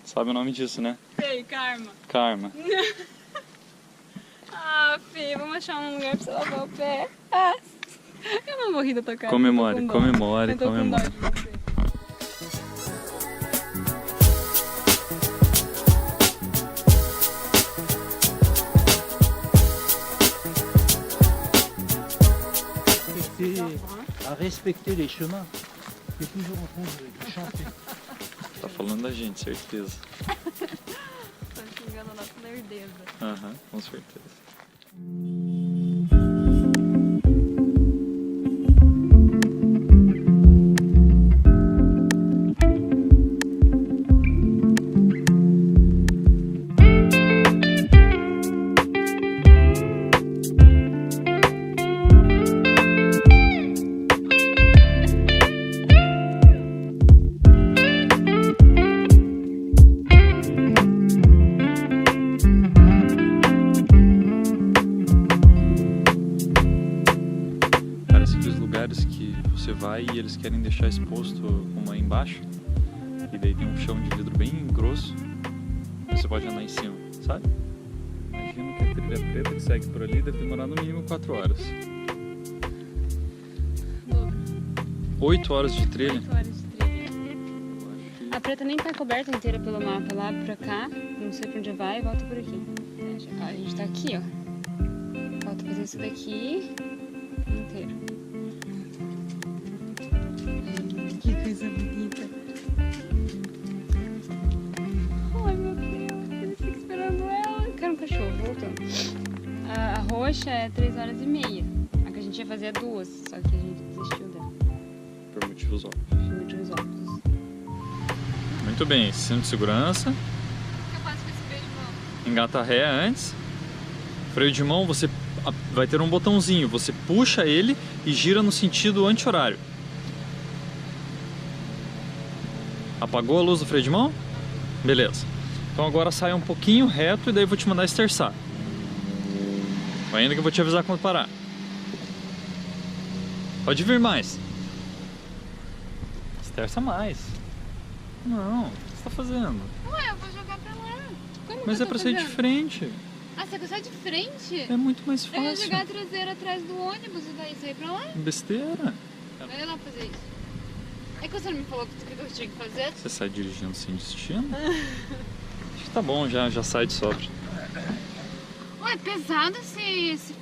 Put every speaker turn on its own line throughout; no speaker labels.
Sabe o nome disso, né?
Sei, karma.
Karma.
Ah, filho, vamos achar um lugar pra você lavar o pé. Ah, eu não vou rir da tua cara.
Comemore, comemore,
eu tô
comemore.
com dó de você.
A respecter les chemins. C'est toujours en train de chanter.
Tá falando da gente, certeza.
Tô xingando a nossa nerdeza.
Aham, com certeza. Que você vai e eles querem deixar exposto uma embaixo e daí tem um chão de vidro bem grosso, você pode andar em cima, sabe? Imagino que a trilha preta que segue por ali deve demorar no mínimo 4 horas. 8 horas de trilha?
8 horas de trilha. A preta nem tá coberta inteira pelo mapa, lá pra cá, não sei pra onde vai e volta por aqui. A gente tá aqui, ó. Falta fazer isso daqui inteiro. Que coisa bonita. Ai, meu Deus, ele fica esperando ela. Eu quero um cachorro, voltando. A roxa é 3 horas e meia. A que a gente ia fazer é 2, só que a gente desistiu dela.
Por motivos óbvios.
Por motivos óbvios.
Muito bem, cinto de segurança.
O que eu faço com esse freio de mão?
Engata ré antes. Freio de mão, você vai ter um botãozinho. Você puxa ele e gira no sentido anti-horário. Apagou a luz do freio de mão? Beleza. Então agora sai um pouquinho reto e daí eu vou te mandar esterçar. Vai ainda que eu vou te avisar quando parar. Pode vir mais. Esterça mais. Não, o que você tá fazendo?
Ué, eu vou jogar pra lá. Como
Mas
que
é
eu tô
pra sair de
fazendo?
frente.
Ah, você quer sair de frente?
É muito mais
Eu ia
fácil.
jogar a traseira atrás do ônibus e daí sair pra lá.
Besteira.
Vai lá fazer isso. É que você não me falou o que eu tinha que fazer?
Você sai dirigindo sem destino? Acho que tá bom, já sai de sobra.
Ué, é pesado esse...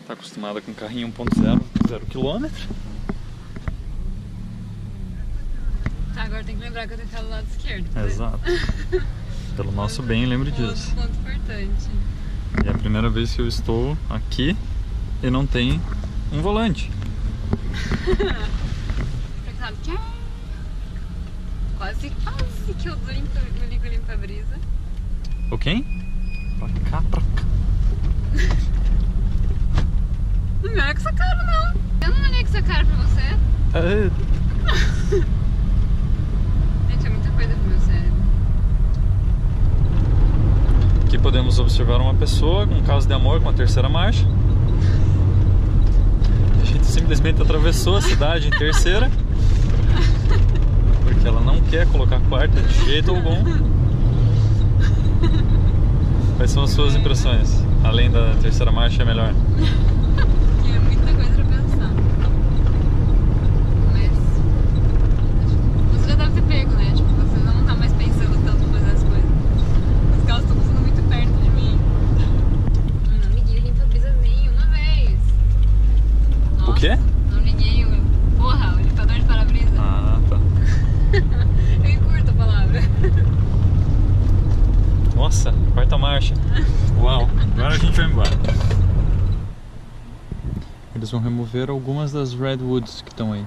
Tá acostumada com carrinho 1.0, 0 km?
Tá, agora tem que lembrar que eu tenho que estar do lado esquerdo. Né?
Exato. Pelo nosso bem, lembre disso.
Outro ponto importante.
E é a primeira vez que eu estou aqui e não tem um volante.
Quase que eu ligo limpa a brisa.
O quem? Pra cá, pra cá.
Não me olha com essa cara, não. Eu não olhei com essa cara pra você. Gente, é muita coisa pro meu cérebro.
Aqui podemos observar uma pessoa com um caso de amor com a terceira marcha. A gente simplesmente atravessou a cidade em terceira. Porque ela não quer colocar quarta de jeito algum. Quais são as suas impressões? Além da terceira marcha é melhor?
É muita coisa pra pensar. Mas você já deve ter pego, né? Tipo, você não tá mais pensando tanto em fazer as coisas. Os carros estão passando muito perto de mim. Não liguei o limpa-brisa nenhuma vez. Nossa,
O quê?
Não liguei o... Porra, o limpador de para-brisa.
Ah, tá.
Eu encurto a palavra.
Nossa, quarta marcha. Uau, agora a gente vai embora. Eles vão remover algumas das Redwoods que estão aí.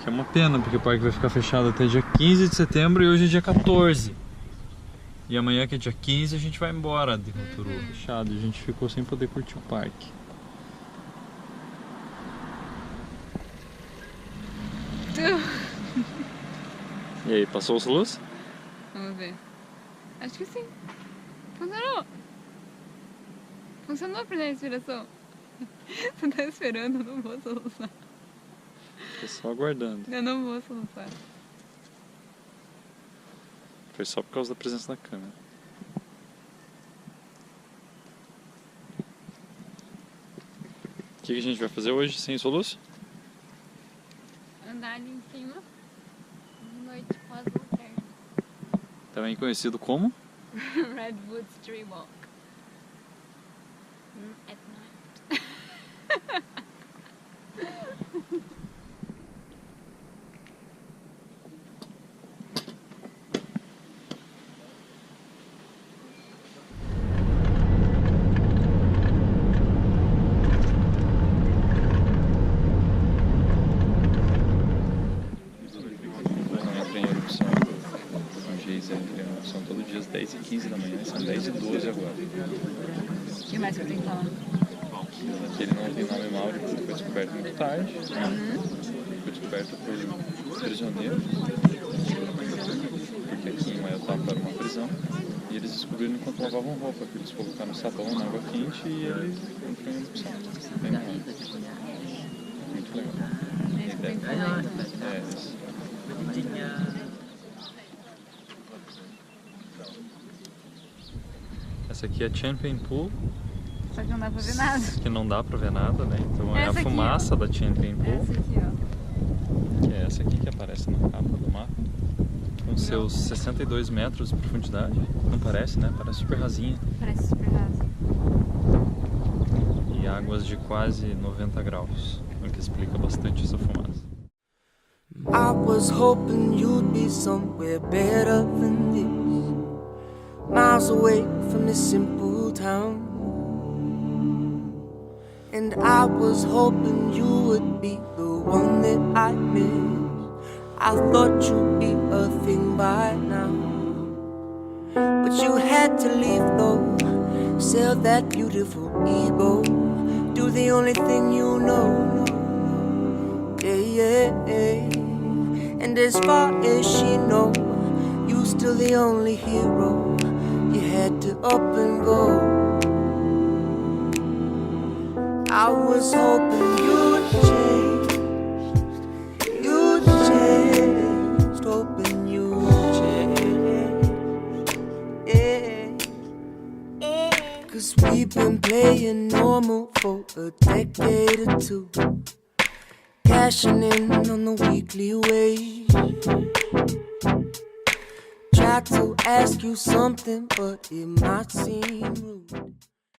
Que é uma pena, porque o parque vai ficar fechado até dia 15 de setembro e hoje é dia 14. E amanhã, que é dia 15, a gente vai embora de Rotorua. Fechado, e a gente ficou sem poder curtir o parque. E aí, passou os luz?
Vamos ver. Acho que sim. Funcionou. Funcionou pra dar inspiração. Você tá esperando, eu não vou soluçar.
Tô só aguardando.
Eu não vou soluçar.
foi só por causa da presença da câmera. O que a gente vai fazer hoje sem soluço?
Andar ali em cima de noite pós-lanterna.
Também conhecido como?
Redwoods Tree Walk. At night.
São todos os dias 10 e 15 da manhã, são 10 e 12 agora.
O que mais que eu tenho que falar?
Que ele não tem nome Mauri, porque foi descoberto muito tarde. Foi descoberto por prisioneiros. Porque aqui em Wai-o-Tapu era uma prisão. E eles descobriram enquanto lavavam roupa, que eles colocaram sabão na água quente e ele entrou em erupção. Bem legal. Muito legal.
É isso que eu tenho que falar, então.
É isso. Essa aqui é a Champion Pool.
Só que não dá pra ver nada.
Que não dá pra ver nada, né? Então é a
Essa aqui,
fumaça da Champion Pool.
Essa aqui, ó.
Que é essa aqui que aparece na capa do mapa. Com seus 62 metros de profundidade. Não parece, né? Parece super rasinha.
Parece super raso.
E águas de quase 90 graus. O que explica bastante essa fumaça.
I was hoping you'd be somewhere better than this, miles away from this simple town. And I was hoping you would be the one that I miss. I thought you'd be a thing by now, but you had to leave though. Sell that beautiful ego, do the only thing you know. Yeah, yeah, yeah. And as far as she knows, you still the only hero. You had to up and go. I was hoping you'd change, hoping you'd change, yeah. 'Cause we've been playing normal for a decade or two, cashing in on the weekly wage. Tried to ask you something, but it might seem rude.